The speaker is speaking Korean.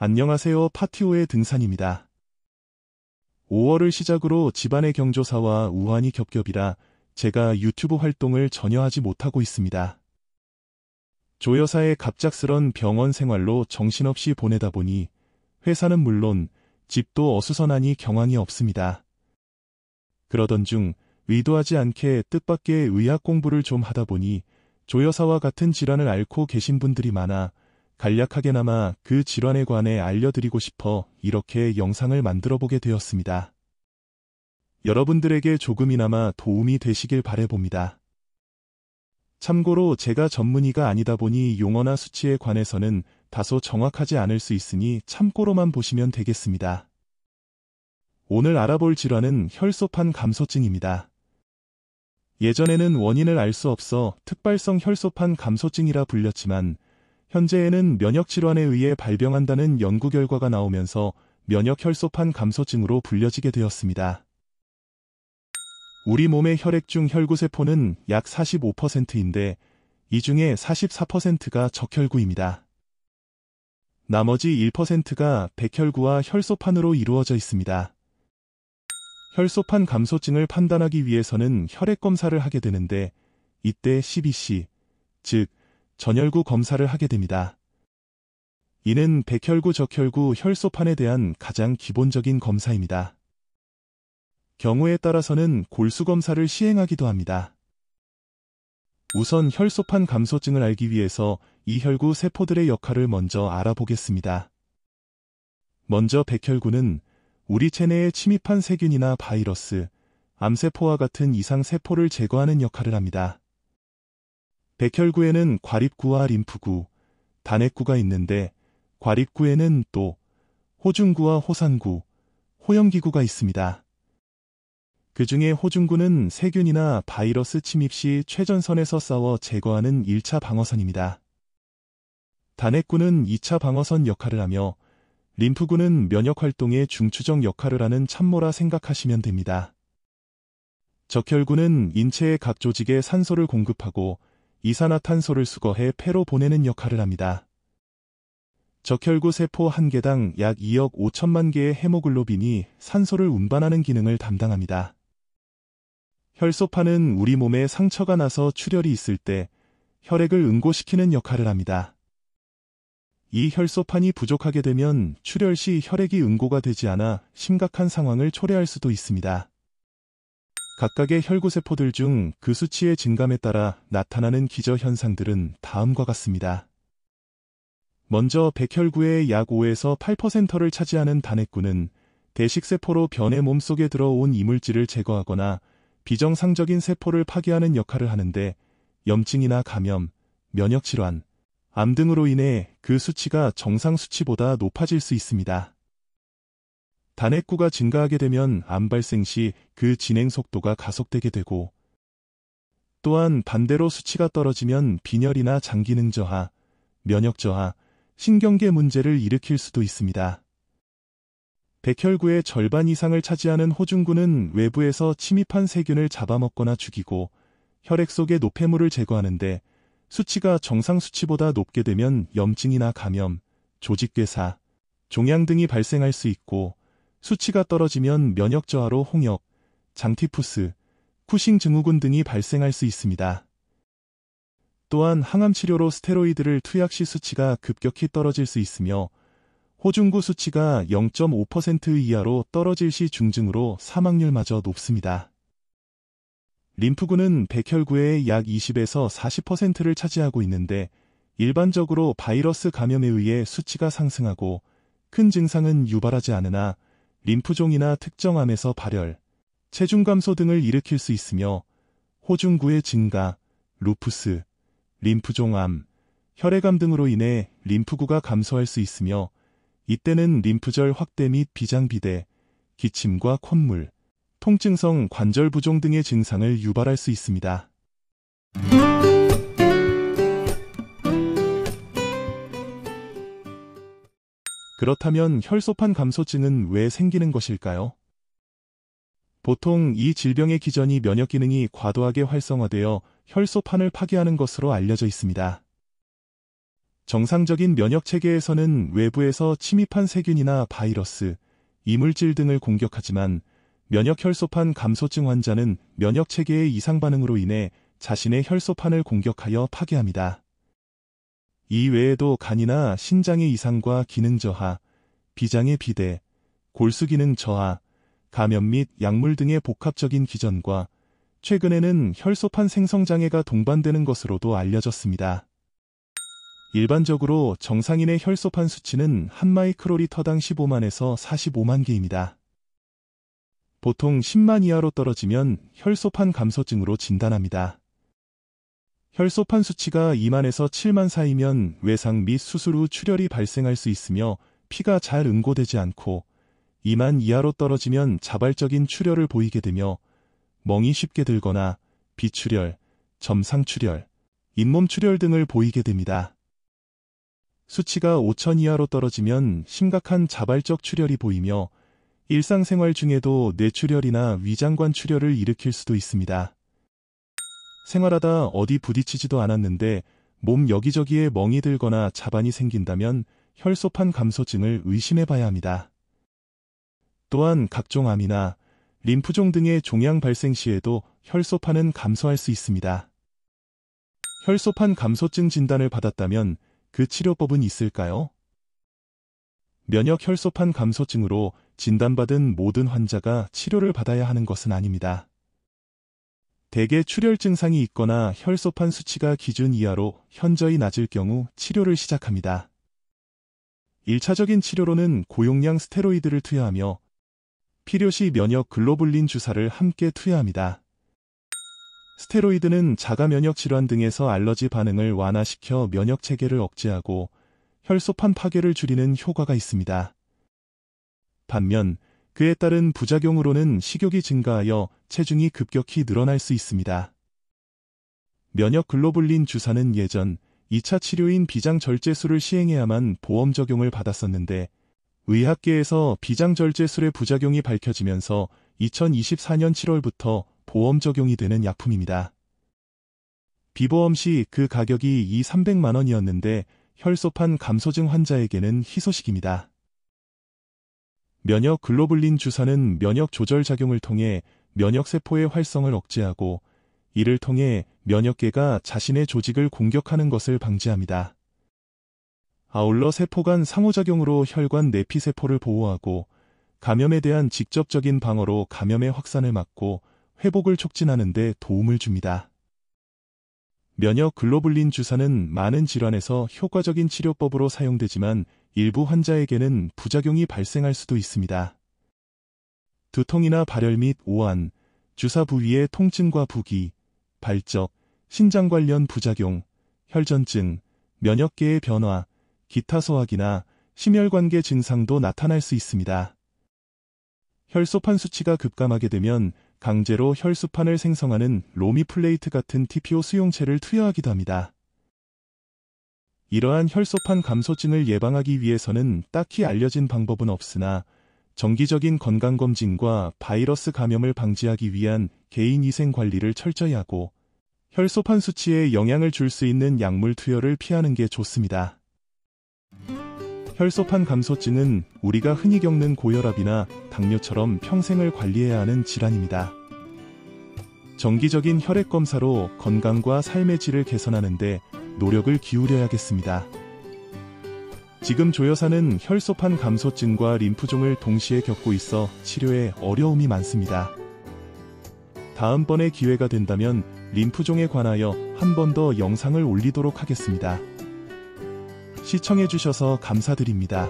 안녕하세요. 파티오의 등산입니다. 5월을 시작으로 집안의 경조사와 우환이 겹겹이라 제가 유튜브 활동을 전혀 하지 못하고 있습니다. 조여사의 갑작스런 병원 생활로 정신없이 보내다 보니 회사는 물론 집도 어수선하니 경황이 없습니다. 그러던 중 의도하지 않게 뜻밖의 의학 공부를 좀 하다 보니 조여사와 같은 질환을 앓고 계신 분들이 많아 간략하게나마 그 질환에 관해 알려드리고 싶어 이렇게 영상을 만들어보게 되었습니다. 여러분들에게 조금이나마 도움이 되시길 바라봅니다. 참고로 제가 전문의가 아니다 보니 용어나 수치에 관해서는 다소 정확하지 않을 수 있으니 참고로만 보시면 되겠습니다. 오늘 알아볼 질환은 혈소판 감소증입니다. 예전에는 원인을 알 수 없어 특발성 혈소판 감소증이라 불렸지만 현재에는 면역질환에 의해 발병한다는 연구 결과가 나오면서 면역혈소판 감소증으로 불려지게 되었습니다. 우리 몸의 혈액 중 혈구세포는 약 45%인데 이 중에 44%가 적혈구입니다. 나머지 1%가 백혈구와 혈소판으로 이루어져 있습니다. 혈소판 감소증을 판단하기 위해서는 혈액 검사를 하게 되는데 이때 CBC, 즉 전혈구 검사를 하게 됩니다. 이는 백혈구, 적혈구, 혈소판에 대한 가장 기본적인 검사입니다. 경우에 따라서는 골수 검사를 시행하기도 합니다. 우선 혈소판 감소증을 알기 위해서 이 혈구 세포들의 역할을 먼저 알아보겠습니다. 먼저 백혈구는 우리 체내에 침입한 세균이나 바이러스, 암세포와 같은 이상 세포를 제거하는 역할을 합니다. 백혈구에는 과립구와 림프구, 단핵구가 있는데 과립구에는 또 호중구와 호산구, 호영기구가 있습니다. 그 중에 호중구는 세균이나 바이러스 침입 시 최전선에서 싸워 제거하는 1차 방어선입니다. 단핵구는 2차 방어선 역할을 하며 림프구는 면역활동의 중추적 역할을 하는 참모라 생각하시면 됩니다. 적혈구는 인체의 각 조직에 산소를 공급하고 이산화탄소를 수거해 폐로 보내는 역할을 합니다. 적혈구 세포 한 개당 약 2억 5천만 개의 헤모글로빈이 산소를 운반하는 기능을 담당합니다. 혈소판은 우리 몸에 상처가 나서 출혈이 있을 때 혈액을 응고시키는 역할을 합니다. 이 혈소판이 부족하게 되면 출혈 시 혈액이 응고가 되지 않아 심각한 상황을 초래할 수도 있습니다. 각각의 혈구세포들 중 그 수치의 증감에 따라 나타나는 기저현상들은 다음과 같습니다. 먼저 백혈구의 약 5에서 8%를 차지하는 단핵구는 대식세포로 변해 몸속에 들어온 이물질을 제거하거나 비정상적인 세포를 파괴하는 역할을 하는데 염증이나 감염, 면역질환, 암 등으로 인해 그 수치가 정상 수치보다 높아질 수 있습니다. 단핵구가 증가하게 되면 암 발생 시 그 진행 속도가 가속되게 되고 또한 반대로 수치가 떨어지면 빈혈이나 장기능 저하, 면역 저하, 신경계 문제를 일으킬 수도 있습니다. 백혈구의 절반 이상을 차지하는 호중구는 외부에서 침입한 세균을 잡아먹거나 죽이고 혈액 속의 노폐물을 제거하는데 수치가 정상 수치보다 높게 되면 염증이나 감염, 조직괴사, 종양 등이 발생할 수 있고 수치가 떨어지면 면역 저하로 홍역, 장티푸스, 쿠싱 증후군 등이 발생할 수 있습니다. 또한 항암 치료로 스테로이드를 투약 시 수치가 급격히 떨어질 수 있으며 호중구 수치가 0.5% 이하로 떨어질 시 중증으로 사망률마저 높습니다. 림프구는 백혈구의 약 20에서 40%를 차지하고 있는데 일반적으로 바이러스 감염에 의해 수치가 상승하고 큰 증상은 유발하지 않으나 림프종이나 특정 암에서 발열, 체중 감소 등을 일으킬 수 있으며 호중구의 증가, 루푸스, 림프종암, 혈액암 등으로 인해 림프구가 감소할 수 있으며 이때는 림프절 확대 및 비장비대, 기침과 콧물, 통증성 관절 부종 등의 증상을 유발할 수 있습니다. 그렇다면 혈소판 감소증은 왜 생기는 것일까요? 보통 이 질병의 기전이 면역 기능이 과도하게 활성화되어 혈소판을 파괴하는 것으로 알려져 있습니다. 정상적인 면역 체계에서는 외부에서 침입한 세균이나 바이러스, 이물질 등을 공격하지만 면역 혈소판 감소증 환자는 면역 체계의 이상 반응으로 인해 자신의 혈소판을 공격하여 파괴합니다. 이 외에도 간이나 신장의 이상과 기능 저하, 비장의 비대, 골수 기능 저하, 감염 및 약물 등의 복합적인 기전과 최근에는 혈소판 생성 장애가 동반되는 것으로도 알려졌습니다. 일반적으로 정상인의 혈소판 수치는 1마이크로리터당 15만에서 45만 개입니다. 보통 10만 이하로 떨어지면 혈소판 감소증으로 진단합니다. 혈소판 수치가 2만에서 7만 사이면 외상 및 수술 후 출혈이 발생할 수 있으며 피가 잘 응고되지 않고 2만 이하로 떨어지면 자발적인 출혈을 보이게 되며 멍이 쉽게 들거나 비출혈, 점상출혈, 잇몸 출혈 등을 보이게 됩니다. 수치가 5천 이하로 떨어지면 심각한 자발적 출혈이 보이며 일상생활 중에도 뇌출혈이나 위장관 출혈을 일으킬 수도 있습니다. 생활하다 어디 부딪히지도 않았는데 몸 여기저기에 멍이 들거나 자반이 생긴다면 혈소판 감소증을 의심해 봐야 합니다. 또한 각종 암이나 림프종 등의 종양 발생 시에도 혈소판은 감소할 수 있습니다. 혈소판 감소증 진단을 받았다면 그 치료법은 있을까요? 면역 혈소판 감소증으로 진단받은 모든 환자가 치료를 받아야 하는 것은 아닙니다. 대개 출혈 증상이 있거나 혈소판 수치가 기준 이하로 현저히 낮을 경우 치료를 시작합니다. 1차적인 치료로는 고용량 스테로이드를 투여하며 필요시 면역 글로불린 주사를 함께 투여합니다. 스테로이드는 자가 면역 질환 등에서 알러지 반응을 완화시켜 면역 체계를 억제하고 혈소판 파괴를 줄이는 효과가 있습니다. 반면 그에 따른 부작용으로는 식욕이 증가하여 체중이 급격히 늘어날 수 있습니다. 면역 글로불린 주사는 예전 2차 치료인 비장절제술을 시행해야만 보험 적용을 받았었는데 의학계에서 비장절제술의 부작용이 밝혀지면서 2024년 7월부터 보험 적용이 되는 약품입니다. 비보험 시 그 가격이 2,300만 원이었는데 혈소판 감소증 환자에게는 희소식입니다. 면역 글로불린 주사는 면역 조절 작용을 통해 면역세포의 활성을 억제하고 이를 통해 면역계가 자신의 조직을 공격하는 것을 방지합니다. 아울러 세포 간 상호작용으로 혈관 내피세포를 보호하고 감염에 대한 직접적인 방어로 감염의 확산을 막고 회복을 촉진하는 데 도움을 줍니다. 면역 글로불린 주사는 많은 질환에서 효과적인 치료법으로 사용되지만 일부 환자에게는 부작용이 발생할 수도 있습니다. 두통이나 발열 및 오한, 주사 부위의 통증과 부기, 발적, 신장 관련 부작용, 혈전증, 면역계의 변화, 기타 소화기나 심혈관계 증상도 나타날 수 있습니다. 혈소판 수치가 급감하게 되면 강제로 혈소판을 생성하는 로미플레이트 같은 TPO 수용체를 투여하기도 합니다. 이러한 혈소판 감소증을 예방하기 위해서는 딱히 알려진 방법은 없으나 정기적인 건강검진과 바이러스 감염을 방지하기 위한 개인위생 관리를 철저히 하고 혈소판 수치에 영향을 줄 수 있는 약물 투여를 피하는 게 좋습니다. 혈소판 감소증은 우리가 흔히 겪는 고혈압이나 당뇨처럼 평생을 관리해야 하는 질환입니다. 정기적인 혈액 검사로 건강과 삶의 질을 개선하는 데 노력을 기울여야겠습니다. 지금 조 여사는 혈소판 감소증과 림프종을 동시에 겪고 있어 치료에 어려움이 많습니다. 다음번에 기회가 된다면 림프종에 관하여 한 번 더 영상을 올리도록 하겠습니다. 시청해주셔서 감사드립니다.